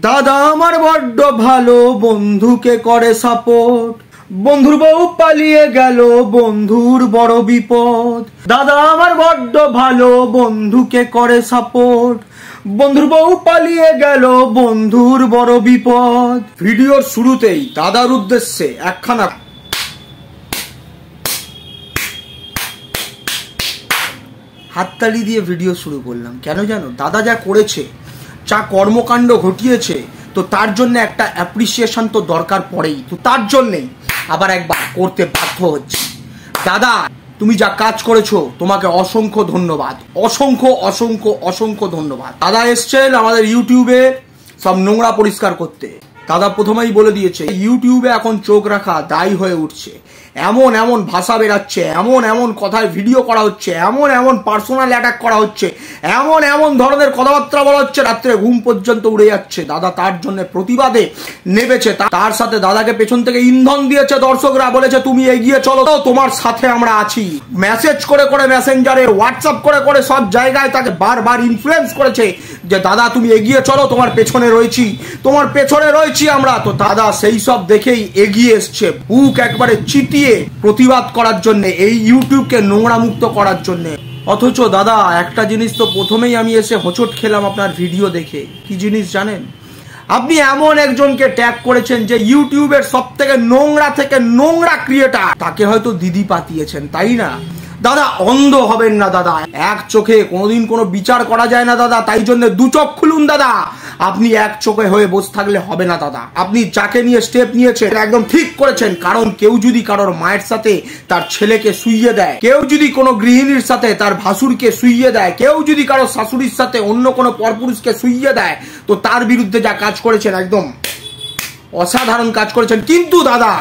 দাদা আমার বড্ড ভালো, বন্ধুকে করে সাপোর্ট। বন্ধুর বউ পালিয়ে গেল, বন্ধুর বড় বিপদ। দাদা আমার বড্ড ভালো, বন্ধুকে করে সাপোর্ট। বন্ধুর বউ পালিয়ে গেল, বন্ধুর বড় বিপদ। ভিডিওর শুরুতেই দাদার উদ্দেশ্যে একখানা হাততালি দিয়ে ভিডিও শুরু করলাম। কেন জানো? দাদা যা করেছে, যা কর্মকাণ্ড ঘটিয়েছে, তো তার জন্য একটা অ্যাপ্রিসিয়েশন তো দরকার পড়েই। তো তার জন্যেই আবার একবার করতে বাধ্য হচ্ছে। দাদা, তুমি যা কাজ করেছো তোমাকে অসংখ্য ধন্যবাদ, অসংখ্য অসংখ্য অসংখ্য ধন্যবাদ। দাদা এসছেন আমাদের ইউটিউবে সব নোংরা পরিষ্কার করতে। দাদা প্রথমেই বলে দিয়েছে ইউটিউবে এখন চোখ রাখা দায়ী হয়ে উঠছে। এমন এমন ভাষা বেরাচ্ছে, এমন এমন কথায় ভিডিও করা হচ্ছে, এমন এমন পার্সোনাল অ্যাটাক করা হচ্ছে, এমন এমন ধরনের কথাবার্তা বলা হচ্ছে, রাত্রে ঘুম পর্যন্ত উড়ে যাচ্ছে। দাদা তার জন্য প্রতিবাদে নেমেছে। তার সাথে দাদাকে পেছন থেকে ইন্ধন দিয়েছে দর্শকরা, বলেছে তুমি এগিয়ে চলো, তোমার সাথে আমরা আছি। মেসেজ করে করে, মেসেঞ্জারে, হোয়াটসঅ্যাপ করে করে সব জায়গায় তাকে বারবার ইনফ্লুয়েন্স করেছে যে দাদা তুমি এগিয়ে চলো, তোমার পেছনে রয়েছি, তোমার পেছনে রয়েছি আমরা। তো দাদা সেই সব দেখেই এগিয়ে এসছে, বুক একবারে চিতিয়ে প্রতিবাদ করার জন্য, এই ইউটিউবকে নোংরা মুক্ত করার জন্য। অথচ দাদা একটা জিনিস তো প্রথমেই আমি এসে হোঁচট খেলাম আপনার ভিডিও দেখে। কি জিনিস জানেন? আপনি এমন একজনকে ট্যাগ করেছেন যে ইউটিউবের সব থেকে নোংরা ক্রিয়েটার, তাকে হয়তো দিদি পাতিয়েছেন, তাই না? দাদা অন্ধ হবেন না দাদা, এক চোখে কোনোদিন কোনো বিচার করা যায় না দাদা, তাই জন্য দু চোখ খুলুন দাদা। আপনি এক চোখে হয়ে বসে থাকলে হবে না দাদা। আপনি যাকে নিয়ে স্টেপ নিয়েছেন একদম ঠিক করেছেন। কারণ কেউ যদি কারোর মায়ের সাথে তার ছেলেকে শুইয়ে দেয়, কেউ যদি কোনো গৃহিণীর সাথে তার ভাসুরকে শুইয়ে দেয়, কেউ যদি কারো শাশুড়ির সাথে অন্য কোনো পরপুরুষকে শুইয়ে দেয়, তো তার বিরুদ্ধে যা কাজ করেছেন একদম অসাধারণ কাজ করেছেন। কিন্তু দাদা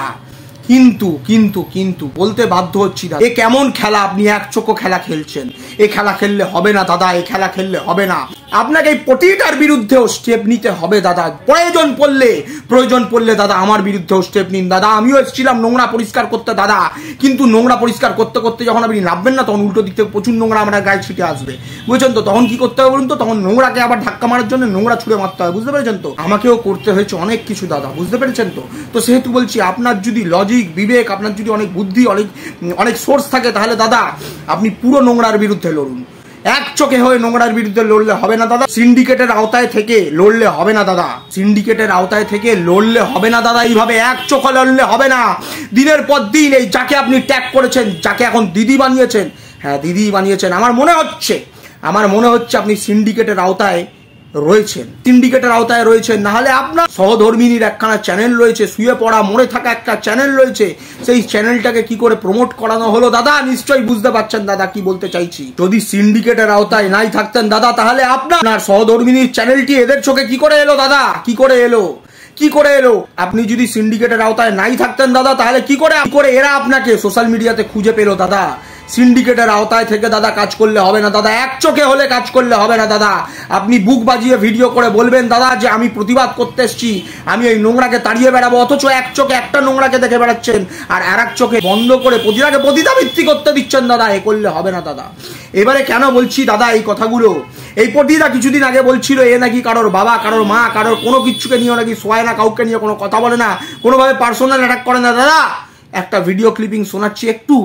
কিন্তু বলতে বাধ্য হচ্ছি দাদা, এ কেমন খেলা? আপনি এক চোখো খেলা খেলছেন। এ খেলা খেললে হবে না দাদা, এ খেলা খেললে হবে না। আপনাকে এই পটিটার বিরুদ্ধেও স্টেপ নিতে হবে দাদা। প্রয়োজন পড়লে দাদা আমার বিরুদ্ধেও স্টেপ নিন দাদা। আমিও এসেছিলাম নোংরা পরিষ্কার করতে দাদা, কিন্তু নোংরা পরিষ্কার করতে করতে যখন আপনি নামবেন না, তখন উল্টো দিক থেকে প্রচুর নোংরা আমার গায়ে ছিটে আসবে, বুঝছেন তো? তখন কি করতে হবে বলুন তো? তখন নোংরাকে আবার ধাক্কা মারার জন্য নোংরা ছুঁড়ে মারতে হবে, বুঝতে পেরেছেন তো? আমাকেও করতে হয়েছে অনেক কিছু দাদা, বুঝতে পেরেছেন তো? তো সেহেতু বলছি, আপনার যদি লজিক, বিবেক, আপনার যদি অনেক বুদ্ধি, অনেক সোর্স থাকে, তাহলে দাদা আপনি পুরো নোংরার বিরুদ্ধে লড়ুন। এক চোখে হয়ে নোংরার বিরুদ্ধে লড়লে হবে না দাদা। সিন্ডিকেটের আওতায় থেকে লড়লে হবে না দাদা। সিন্ডিকেটের আওতায় থেকে লড়লে হবে না দাদা। এইভাবে এক চোখে লড়লে হবে না। দিনের পর দিন এই যাকে আপনি ট্যাগ করেছেন, যাকে এখন দিদি বানিয়েছেন, হ্যাঁ দিদি বানিয়েছেন, আমার মনে হচ্ছে আপনি সিন্ডিকেটের আওতায় রয়েছেন। না হলে আপনার সহধর্মিনীর একখানা চ্যানেল রয়েছে, শুয়ে পড়া মরে থাকা একটা চ্যানেল রয়েছে, সেই চ্যানেলটাকে কি করে প্রমোট করানো হলো দাদা? নিশ্চয়ই বুঝতে পারছেন দাদা কি বলতে চাইছি। যদি সিন্ডিকেটের আওতায় নাই থাকতেন দাদা, তাহলে আপনার সহধর্মিনীর চ্যানেলটি এদের চোখে কি করে এলো দাদা? কি করে এলো? আপনি যদি সিন্ডিকেটের আওতায় নাই থাকতেন দাদা, তাহলে কি করে এরা আপনাকে সোশ্যাল মিডিয়াতে খুঁজে পেলো দাদা? সিন্ডিকেটের আওতায় থেকে দাদা কাজ করলে হবে না দাদা, এক চোখে হলে কাজ করলে হবে না দাদা। আপনি বুক বাজিয়ে ভিডিও করে বলবেন দাদা যে আমি প্রতিবাদ করতে এসেছি, আমি এই নোংরাকে তাড়িয়ে বেড়াবো, অথচ এক চোখে একটা নোংরাকে দেখে বেড়াচ্ছেন, আর আর এক চোখে বন্ধ করে প্রতিটাকে পতিতাবৃত্তি করতে দিচ্ছেন দাদা। এ করলে হবে না দাদা। এবারে কেন বলছি দাদা এই কথাগুলো? এই পতিতা কিছুদিন আগে বলছিল এ নাকি কারোর বাবা, কারোর মা, কারোর কোনো কিছুকে নিয়ে নাকি শোয় না, কাউকে নিয়ে কোনো কথা বলে না, কোনোভাবে পার্সোনাল অ্যাটাক করে না দাদা। একটা ভিডিও ক্লিপিং শোনাচ্ছি, একটু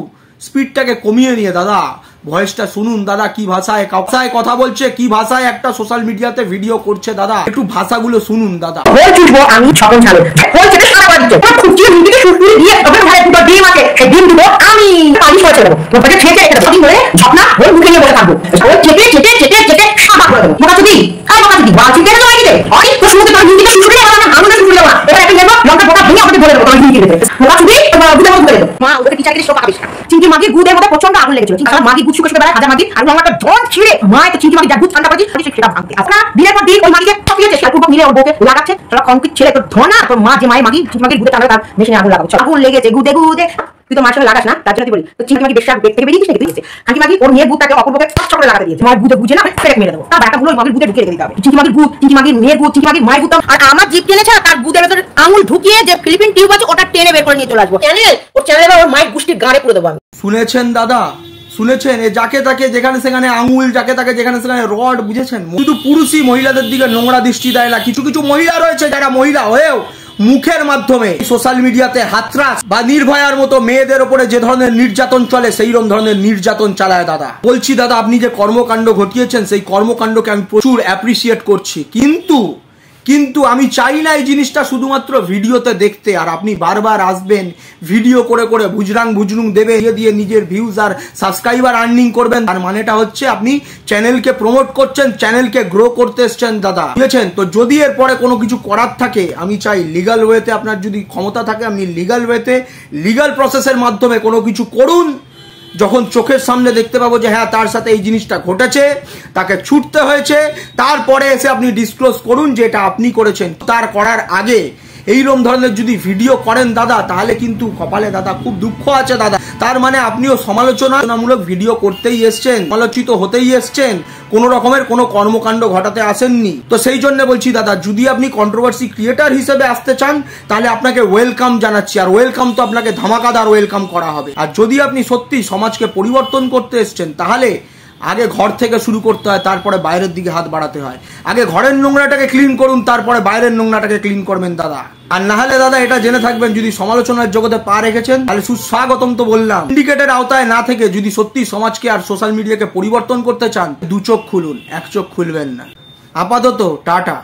স্পিডটাকে কমিয়ে নিয়ে দাদা ভয়েসটা শুনুন দাদা। কি ভাষায় কথা বলছে, কি ভাষায় একটা সোশ্যাল মিডিয়াতে ভিডিও করছে দাদা, একটু ভাষাগুলো শুনুন দাদা। আমি ছকন ছাড়ো হই থেকে সারা বাড়ি তো খুঁজছি নিজেকে সুস্পুরি দিয়ে তবে ঘরে পুরো ডিম আছে, সেই ডিম দিব আমি পানি ছড়ে দেবো, তোমাকে ছেঁচে একটা সাথী ধরে ঝপনা ওই মুখে নিয়ে বসে থাকবো, ওই চেটে সাদা করে দেবো। মোটা চুদি বালতি কেন জমা দিতে অনেক প্রশ্নতে তোর নিজেকে সুস্পুরি আমার না ভাঙনা সুস্পুরি দেওয়া। এবার একটা নেব লঙ্কা পোকা ভেঙে আমাদের ধরে দেবো, তোমার নিজেকে দেবে মোটা চুদি তোমার বুঝে মত করে দেবো। মা ওদেরকে টিচারকে শোকা খাবিস না। চিংকি মাগি গুদের মধ্যে প্রচন্ড আগুন লেগেছিল, আর মাগি গুদ শুকিয়ে বেড়ায় হাজার মাগি, আর আমার ধন ছিঁড়ে মা একটা চিংকি মাগি যা গুদ ঠান্ডা করেছি সেটা ভাঙতে আসা দিনের পর দিন ওই মাগিকে ঠকিয়েছে, সেটা মিলে ওর বউকে লাগাচ্ছে, সেটা কংক্রিট ছেড়ে তোর ধনা তোর মা যে মায়ের মাগি চিংকি মাগির গুদে টানলে তার মেশিনে আগুন লাগাবো, আগুন লেগেছে গুদে তুই তো মার সঙ্গে লাগাস না, তার জন্য বলি তো চিংকি মাগি বেশ বেগ থেকে বেরিয়েছিস নাকি? দিয়েছে কাকি মাগি ওর মেয়ের গুদটাকে অপূর্বকে চক্রে লাগাতে দিয়েছে, মায়ের গুদে বুঝে না ফেরত মেরে দেবো, তার ব্যাটাগুলো ওই মাগির গুদে ঢুকিয়ে দিতে হবে। চিংকি মাগির গুদ, চিংকি মাগির মেয়ের গুদ, চিংকি মাগির মায়ের গুদ, আর আমার জিপ টেনেছে তার গুদের ভেতরে আঙুল ঢুকিয়ে যে ফিলিপিন টিউব আছে ওটা টেনে বের করে নিয়ে চলে আসবো চ্যানেল, ওর চ্যানেলে ওর মায়ের গুষ্টির গাঁড়ে পুরো দেবো আমি। শুনেছেন দাদা, শুনেছেন? এ যাকে তাকে যেখানে সেখানে আঙুল, যাকে তাকে যেখানে সেখানে রড, বুঝেছেন? শুধু পুরুষই মহিলাদের দিকে নোংরা দৃষ্টি দেয় না, কিছু কিছু মহিলা রয়েছে যারা মহিলা হয়েও মুখের মাধ্যমে সোশ্যাল মিডিয়াতে হাতরাস বা নির্ভয়ার মতো মেয়েদের উপরে যে ধরনের নির্যাতন চলে সেই রকম ধরনের নির্যাতন চালায় দাদা। বলছি দাদা, আপনি যে কর্মকাণ্ড ঘটিয়েছেন সেই কর্মকাণ্ডকে আমি প্রচুর অ্যাপ্রিসিয়েট করছি, কিন্তু আমি চাই না এই জিনিসটা শুধুমাত্র ভিডিওতে দেখতে, আর আপনি বারবার আসবেন ভিডিও করে করে বুজরুং দেবে দিয়ে নিজের ভিউজ আর সাবস্ক্রাইবার আর্নিং করবেন। তার মানেটা হচ্ছে আপনি চ্যানেলকে প্রমোট করছেন, চ্যানেলকে গ্রো করতে এসছেন দাদা, বুঝেছেন? তো যদি এরপরে কোনো কিছু করার থাকে, আমি চাই লিগাল ওয়েতে, আপনার যদি ক্ষমতা থাকে আপনি লিগাল ওয়েতে, লিগাল প্রসেসের মাধ্যমে কোনো কিছু করুন। যখন চোখের সামনে দেখতে পাবো যে হ্যাঁ তার সাথে এই জিনিসটা ঘটেছে, তাকে ছুটতে হয়েছে, তারপরে এসে আপনি ডিসক্লোজ করুন যে এটা আপনি করেছেন। তার করার আগে এইরকম ধরনের যদি ভিডিও করেন দাদা, তাহলে কিন্তু কপালে দাদা খুব দুঃখ আছে দাদা। তার মানে আপনিও সমালোচনামূলক ভিডিও করতেই এসছেন, সমালোচিত হতেই এসছেন, কোন রকমের কোনো কর্মকাণ্ড ঘটাতে আসেননি। তো সেই জন্য বলছি দাদা, যদি আপনি কন্ট্রোভার্সি ক্রিয়েটার হিসেবে আসতে চান তাহলে আপনাকে ওয়েলকাম জানাচ্ছি, আর ওয়েলকাম তো আপনাকে ধামাকাদার ওয়েলকাম করা হবে। আর যদি আপনি সত্যি সমাজকে পরিবর্তন করতে এসছেন তাহলে আগে ঘর থেকে শুরু করতে হয়, তারপরে বাইরের দিকে হাত বাড়াতে হয়। আগে ঘরের নোংরাটাকে ক্লিন করুন, তারপরে বাইরের নোংরাটাকে ক্লিন করবেন দাদা। আর না হলে দাদা এটা জেনে থাকবেন, যদি সমালোচনার জগতে পা রেখেছেন তাহলে সুস্বাগতম তো বললাম। সিন্ডিকেটের আওতায় না থেকে যদি সত্যি সমাজকে আর সোশ্যাল মিডিয়াকে পরিবর্তন করতে চান, দু চোখ খুলুন, এক চোখ খুলবেন না। আপাতত টাটা।